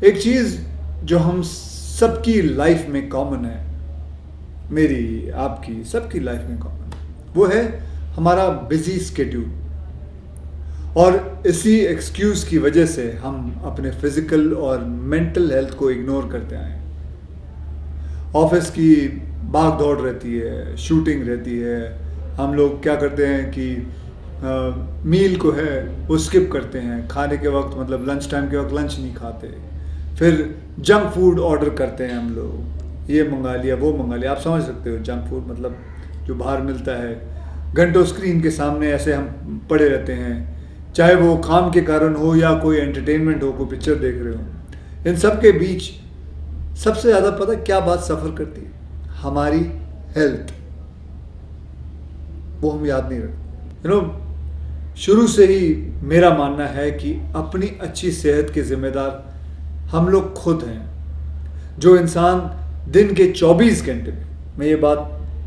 एक चीज़ जो हम सबकी लाइफ में कॉमन है, मेरी, आपकी, सबकी लाइफ में कॉमन है, वो है हमारा बिजी स्केड्यूल। और इसी एक्सक्यूज़ की वजह से हम अपने फिज़िकल और मेंटल हेल्थ को इग्नोर करते आए हैं। ऑफिस की भाग दौड़ रहती है, शूटिंग रहती है, हम लोग क्या करते हैं कि मील को है वो स्किप करते हैं, खाने के वक्त मतलब लंच टाइम के वक्त लंच नहीं खाते, फिर जंक फूड ऑर्डर करते हैं हम लोग, ये मंगा लिया वो मंगा लिया। आप समझ सकते हो जंक फूड मतलब जो बाहर मिलता है। घंटों स्क्रीन के सामने ऐसे हम पड़े रहते हैं, चाहे वो काम के कारण हो या कोई एंटरटेनमेंट हो, कोई पिक्चर देख रहे हो। इन सब के बीच सबसे ज़्यादा पता क्या बात सफ़र करती है? हमारी हेल्थ। वो हम याद नहीं रखते। शुरू से ही मेरा मानना है कि अपनी अच्छी सेहत के जिम्मेदार हम लोग खुद हैं। जो इंसान दिन के 24 घंटे में, मैं ये बात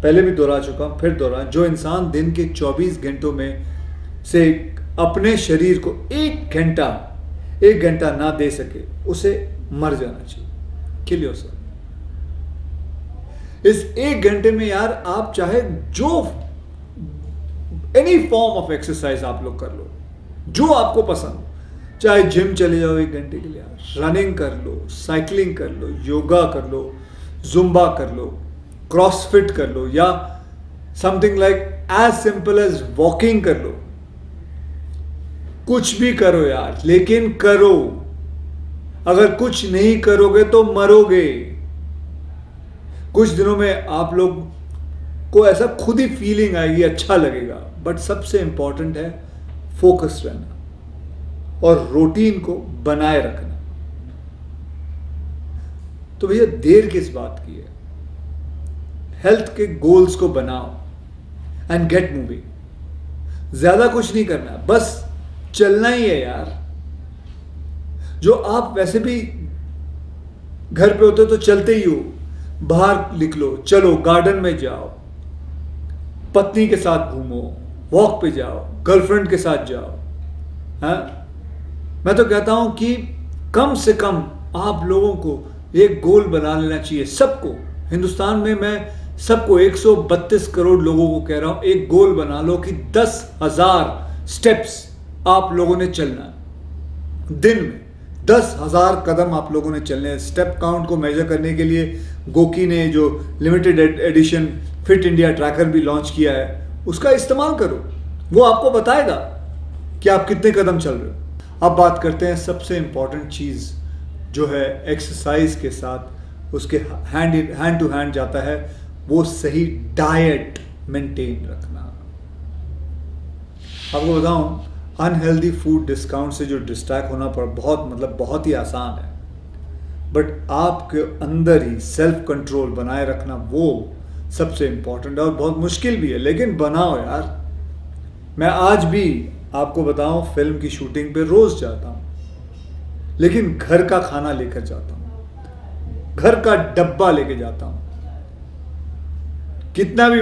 पहले भी दोहरा चुका हूँ, फिर दोहरा, जो इंसान दिन के 24 घंटों में से अपने शरीर को एक घंटा ना दे सके, उसे मर जाना चाहिए। Kill yourself. इस एक घंटे में यार आप चाहे जो एनी फॉर्म ऑफ एक्सरसाइज आप लोग कर लो, जो आपको पसंद हो। चाहे जिम चले जाओ 1 घंटे के लिए, रनिंग कर लो, साइकिलिंग कर लो, योगा कर लो, जुम्बा कर लो, क्रॉसफिट कर लो, या something like as simple as walking कर लो। कुछ भी करो यार, लेकिन करो। अगर कुछ नहीं करोगे तो मरोगे। कुछ दिनों में आप लोग को ऐसा खुद ही फीलिंग आएगी, अच्छा लगेगा। बट सबसे इंपॉर्टेंट है फोकस रहना और रूटीन को बनाए रखना। तो भैया देर किस बात की है? हेल्थ के गोल्स को बनाओ एंड गेट मूविंग। ज्यादा कुछ नहीं करना, बस चलना ही है यार। जो आप वैसे भी घर पे होते हो तो चलते ही हो, बाहर निकलो, चलो, गार्डन में जाओ, पत्नी के साथ घूमो, वॉक पे जाओ, गर्लफ्रेंड के साथ जाओ। हाँ, मैं तो कहता हूं कि कम से कम आप लोगों को एक गोल बना लेना चाहिए। सबको, हिंदुस्तान में मैं सबको 132 करोड़ लोगों को कह रहा हूं, एक गोल बना लो कि 10,000 स्टेप्स आप लोगों ने चलना है। दिन में 10,000 कदम आप लोगों ने चलने हैं। स्टेप काउंट को मेजर करने के लिए गोकी ने जो limited edition fit India tracker भी लॉन्च किया है, उसका इस्तेमाल करो। वो आपको बताएगा कि आप कितने कदम चल रहे हो। अब बात करते हैं सबसे इंपॉर्टेंट चीज़ जो है एक्सरसाइज के साथ उसके हैंड टू हैंड जाता है, वो सही डाइट मेंटेन रखना। आपको बताऊं, अनहेल्दी फूड डिस्काउंट से जो डिस्ट्रैक्ट होना पर बहुत ही आसान है। बट आपके अंदर ही सेल्फ कंट्रोल बनाए रखना वो सबसे इंपॉर्टेंट है और बहुत मुश्किल भी है, लेकिन बनाओ यार। मैं आज भी आपको बताऊं, फिल्म की शूटिंग पे रोज जाता हूं, लेकिन घर का खाना लेकर जाता हूं, घर का डब्बा लेके जाता हूं। कितना भी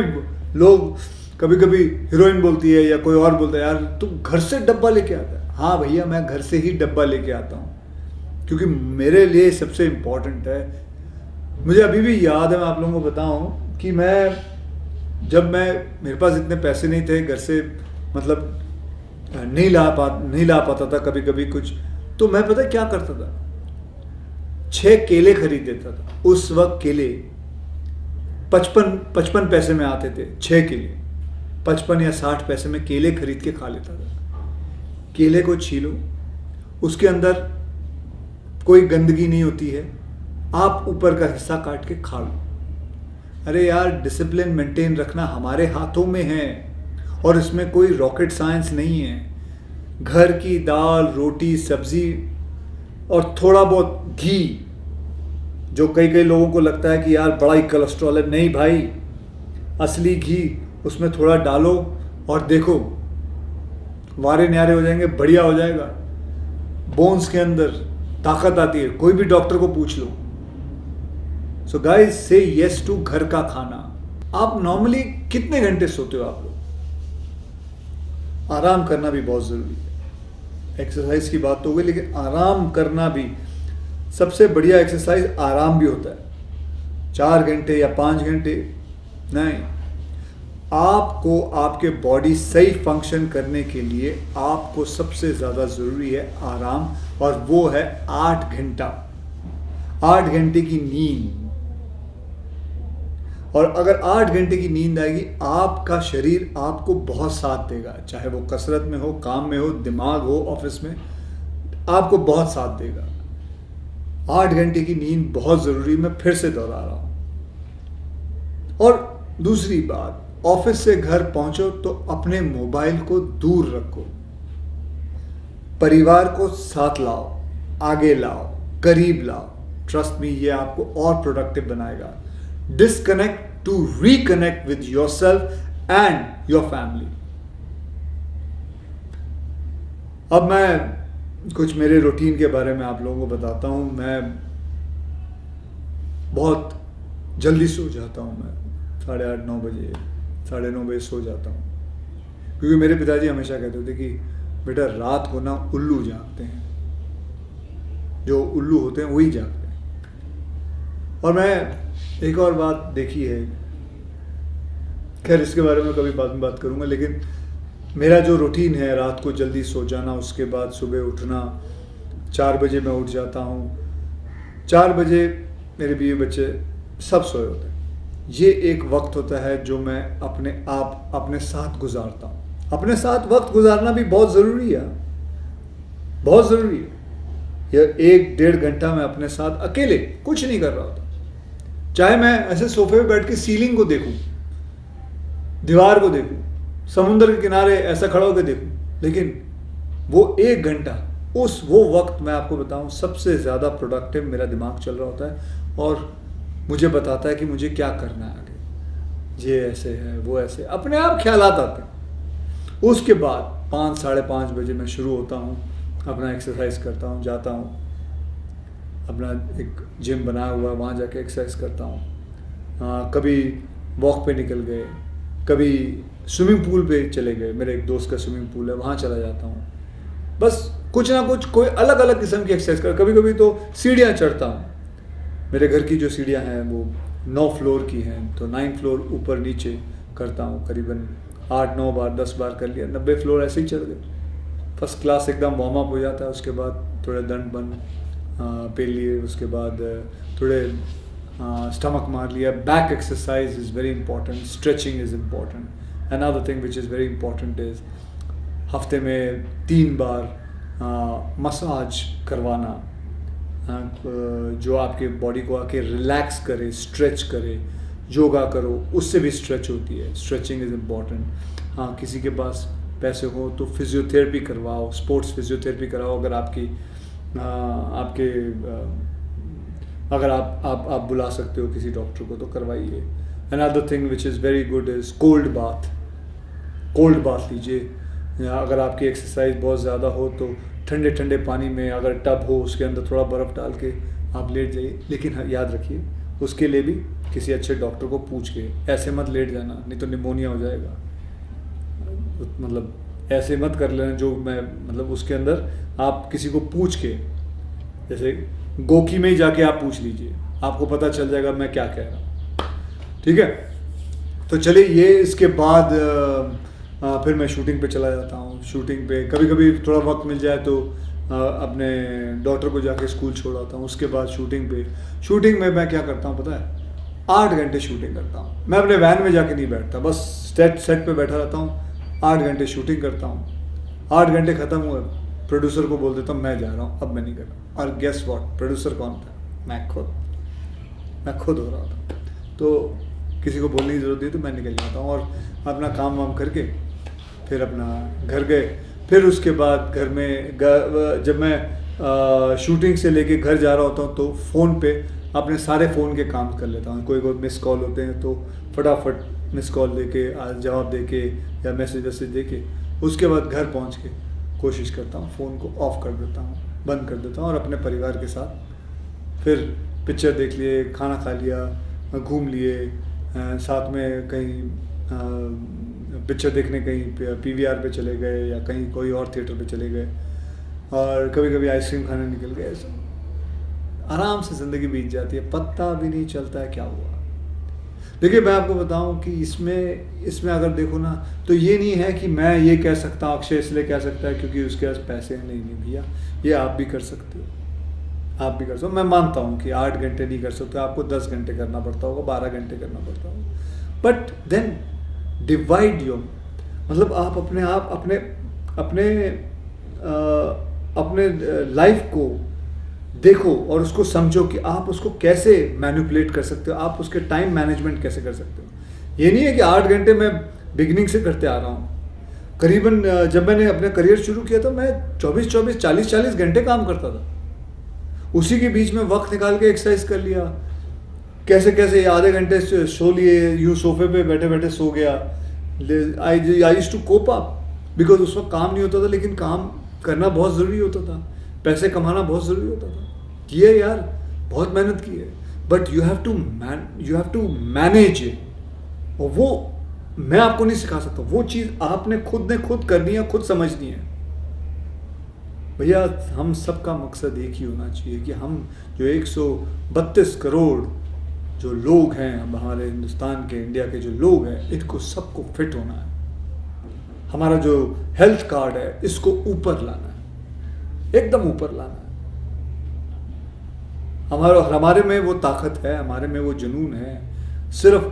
लोग, कभी कभी हीरोइन बोलती है या कोई और बोलता है, यार तू घर से डब्बा लेके आता है। हाँ भैया, मैं घर से ही डब्बा लेके आता हूँ, क्योंकि मेरे लिए सबसे इम्पोर्टेंट है। मुझे अभी भी याद है, मैं आप लोगों को बताऊँ कि जब मेरे पास इतने पैसे नहीं थे, घर से मतलब नहीं ला पाता था कभी कभी कुछ, तो मैं पता क्या करता था, 6 केले खरीद देता था। उस वक्त केले 55 पैसे में आते थे, 6 केले 55 या 60 पैसे में केले खरीद के खा लेता था। केले को छीलो, उसके अंदर कोई गंदगी नहीं होती है, आप ऊपर का हिस्सा काट के खा लो। अरे यार, डिसिप्लिन मेंटेन रखना हमारे हाथों में है और इसमें कोई रॉकेट साइंस नहीं है। घर की दाल, रोटी, सब्जी और थोड़ा बहुत घी, जो कई लोगों को लगता है कि यार बड़ा ही कोलेस्ट्रॉल है, नहीं भाई, असली घी उसमें थोड़ा डालो और देखो, वारे न्यारे हो जाएंगे, बढ़िया हो जाएगा। बोन्स के अंदर ताकत आती है, कोई भी डॉक्टर को पूछ लो। सो गाइस, से यस टू घर का खाना। आप नॉर्मली कितने घंटे सोते हो आप लोग? आराम करना भी बहुत ज़रूरी है। एक्सरसाइज की बात तो हो गई, लेकिन आराम करना भी सबसे बढ़िया एक्सरसाइज आराम भी होता है। 4 घंटे या 5 घंटे नहीं, आपको आपके बॉडी सही फंक्शन करने के लिए आपको सबसे ज़्यादा ज़रूरी है आराम, और वो है 8 घंटा, 8 घंटे की नींद। और अगर 8 घंटे की नींद आएगी, आपका शरीर आपको बहुत साथ देगा, चाहे वो कसरत में हो, काम में हो, दिमाग हो, ऑफिस में, आपको बहुत साथ देगा। 8 घंटे की नींद बहुत ज़रूरी, मैं फिर से दोहरा रहा हूँ। और दूसरी बात, ऑफिस से घर पहुंचो तो अपने मोबाइल को दूर रखो, परिवार को साथ लाओ, आगे लाओ, करीब लाओ। ट्रस्ट मी, ये आपको और प्रोडक्टिव बनाएगा। Disconnect to reconnect with yourself and your family. अब मैं कुछ मेरे रूटीन के बारे में आप लोगों को बताता हूं। मैं बहुत जल्दी सो जाता हूं, मैं 8:30 9 बजे, 9:30 बजे सो जाता हूँ, क्योंकि मेरे पिताजी हमेशा कहते थे कि बेटा रात को ना उल्लू जागते हैं, जो उल्लू होते हैं वही जागते हैं। और मैं एक और बात देखी है, खैर इसके बारे में कभी बाद में बात करूँगा, लेकिन मेरा जो रूटीन है रात को जल्दी सो जाना, उसके बाद सुबह उठना, 4 बजे मैं उठ जाता हूँ। 4 बजे मेरे बीवी बच्चे सब सोए होते हैं। ये एक वक्त होता है जो मैं अपने साथ गुजारता हूँ। अपने साथ वक्त गुजारना भी बहुत ज़रूरी है, बहुत ज़रूरी है। यह 1-1.5 घंटा मैं अपने साथ अकेले कुछ नहीं कर रहा होता, चाहे मैं ऐसे सोफे पे बैठ के सीलिंग को देखूं, दीवार को देखूं, समुद्र के किनारे ऐसा खड़ा होकर देखूं, लेकिन वो 1 घंटा, वो वक्त मैं आपको बताऊं सबसे ज़्यादा प्रोडक्टिव मेरा दिमाग चल रहा होता है और मुझे बताता है कि मुझे क्या करना है आगे, ये ऐसे है, वो ऐसे, अपने आप ख्यालात आते हैं। उसके बाद 5 साढ़े 5 बजे मैं शुरू होता हूँ, अपना एक्सरसाइज करता हूँ, जाता हूँ, अपना एक जिम बनाया हुआ है, वहाँ जाके एक्सरसाइज करता हूँ। कभी वॉक पे निकल गए, कभी स्विमिंग पूल पे चले गए, मेरे एक दोस्त का स्विमिंग पूल है, वहाँ चला जाता हूँ। बस कुछ ना कुछ कोई अलग अलग किस्म की एक्सरसाइज कर, कभी कभी तो सीढ़ियाँ चढ़ता हूँ। मेरे घर की जो सीढ़ियाँ हैं वो 9 फ्लोर की हैं, तो 9 फ्लोर ऊपर नीचे करता हूँ, करीबन 8-9 बार 10 बार कर लिया, 90 फ्लोर ऐसे ही चढ़ गए। फर्स्ट क्लास एकदम वार्म अप हो जाता है। उसके बाद थोड़े दंड बंद पेल लिए, उसके बाद थोड़े स्टमक मार लिया। Back exercise is very important, stretching is important. Another thing which is very important is हफ्ते में 3 बार मसाज करवाना, जो आपके बॉडी को आके रिलैक्स करे, स्ट्रेच करे। योगा करो, उससे भी स्ट्रेच होती है, स्ट्रेचिंग इज़ इम्पॉर्टेंट। हाँ, किसी के पास पैसे हो तो फिजियोथेरेपी करवाओ, स्पोर्ट्स फिजियोथेरेपी कराओ, अगर अगर आप बुला सकते हो किसी डॉक्टर को तो करवाइए। Another thing which is very good is cold bath लीजिए, या अगर आपकी एक्सरसाइज बहुत ज़्यादा हो तो ठंडे ठंडे पानी में, अगर टब हो उसके अंदर थोड़ा बर्फ़ डाल के आप लेट जाइए। लेकिन हाँ, याद रखिए उसके लिए भी किसी अच्छे डॉक्टर को पूछ के, ऐसे मत लेट जाना, नहीं तो निमोनिया हो जाएगा। मतलब ऐसे मत कर लेना जो मैं, मतलब उसके अंदर आप किसी को पूछ के, जैसे गोकी में ही जाके आप पूछ लीजिए, आपको पता चल जाएगा मैं क्या कह रहा हूँ। ठीक है, तो चलिए ये इसके बाद फिर मैं शूटिंग पे चला जाता हूँ। शूटिंग पे कभी कभी थोड़ा वक्त मिल जाए तो अपने डॉटर को जाके स्कूल छोड़ आता हूँ। उसके बाद शूटिंग में मैं क्या करता हूँ पता है, 8 घंटे शूटिंग करता हूँ। मैं अपने वैन में जाके नहीं बैठता, बस सेट पे बैठा रहता हूँ, 8 घंटे शूटिंग करता हूँ। 8 घंटे ख़त्म हुए, प्रोड्यूसर को बोल देता हूँ मैं जा रहा हूँ, अब मैं नहीं कर रहा। और गेस व्हाट, प्रोड्यूसर कौन था? मैं खुद हो रहा था। तो किसी को बोलने की ज़रूरत नहीं, तो मैं निकल जाता हूँ और अपना काम वाम करके फिर अपना घर गए। फिर उसके बाद घर में जब मैं शूटिंग से लेके घर जा रहा होता हूँ तो फ़ोन पे अपने सारे फ़ोन के काम कर लेता हूँ। कोई मिस कॉल होते हैं तो फटाफट मिस कॉल दे के, जवाब दे के या मैसेज दे के, उसके बाद घर पहुँच के कोशिश करता हूँ फ़ोन को ऑफ़ कर देता हूँ, बंद कर देता हूँ और अपने परिवार के साथ फिर पिक्चर देख लिए, खाना खा लिया, घूम लिए, साथ में कहीं पिक्चर देखने कहीं पीवीआर पे चले गए या कहीं कोई और थिएटर पे चले गए, और कभी कभी आइसक्रीम खाने निकल गए। आराम से ज़िंदगी बीत जाती है, पता भी नहीं चलता है क्या हुआ। देखिए मैं आपको बताऊं कि इसमें अगर देखो ना, तो ये नहीं है कि मैं ये कह सकता हूँ अक्षय इसलिए कह सकता है क्योंकि उसके पास पैसे हैं। नहीं भैया, ये आप भी कर सकते हो, आप भी कर सकते हो। मैं मानता हूँ कि 8 घंटे नहीं कर सकते, आपको 10 घंटे करना पड़ता होगा, 12 घंटे करना पड़ता होगा, बट देन डिवाइड योर, मतलब आप अपने लाइफ को देखो और उसको समझो कि आप उसको कैसे मैनिपुलेट कर सकते हो, आप उसके टाइम मैनेजमेंट कैसे कर सकते हो। ये नहीं है कि 8 घंटे मैं बिगिनिंग से करते आ रहा हूँ। करीबन जब मैंने अपना करियर शुरू किया तो मैं 24-24, 40-40 घंटे काम करता था। उसी के बीच में वक्त निकाल के एक्सरसाइज कर लिया, कैसे कैसे आधे घंटे सो लिए, यूँ सोफे पे बैठे बैठे सो गया। I used to cope up, because उस वक्त काम नहीं होता था, लेकिन काम करना बहुत ज़रूरी होता था, पैसे कमाना बहुत ज़रूरी होता था। किए यार, बहुत मेहनत की है, but you have to manage it. और वो मैं आपको नहीं सिखा सकता, वो चीज़ आपने खुद करनी है, खुद समझनी है। भैया हम सबका मकसद एक ही होना चाहिए कि हम जो 132 करोड़ जो लोग हैं हमारे हिंदुस्तान के, इंडिया के जो लोग हैं, इनको सबको फिट होना है। हमारा जो हेल्थ कार्ड है इसको ऊपर लाना है, एकदम ऊपर लाना है। हमारे में वो ताकत है, हमारे में वो जुनून है। सिर्फ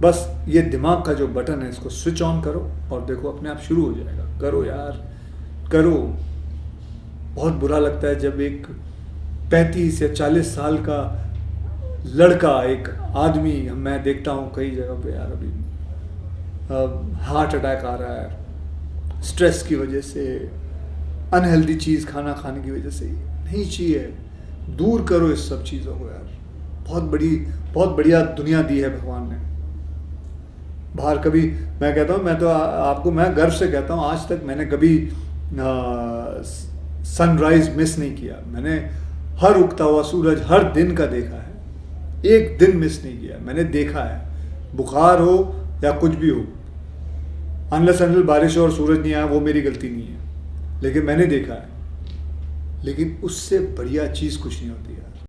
बस ये दिमाग का जो बटन है इसको स्विच ऑन करो और देखो अपने आप शुरू हो जाएगा। करो यार, करो। बहुत बुरा लगता है जब एक 35 या 40 साल का लड़का, एक आदमी, मैं देखता हूँ कई जगह पे यार, अभी हार्ट अटैक आ रहा है स्ट्रेस की वजह से, अनहेल्दी चीज़ खाना खाने की वजह से। नहीं चाहिए, दूर करो इस सब चीज़ों को यार। बहुत बढ़िया दुनिया दी है भगवान ने। बाहर कभी, मैं कहता हूँ, मैं तो आपको मैं गर्व से कहता हूँ, आज तक मैंने कभी सनराइज मिस नहीं किया। मैंने हर उगता हुआ सूरज हर दिन का देखा है, एक दिन मिस नहीं किया। मैंने देखा है, बुखार हो या कुछ भी हो, अनलेस अनटिल बारिश हो और सूरज नहीं आया, वो मेरी गलती नहीं है, लेकिन मैंने देखा है। लेकिन उससे बढ़िया चीज़ कुछ नहीं होती यार।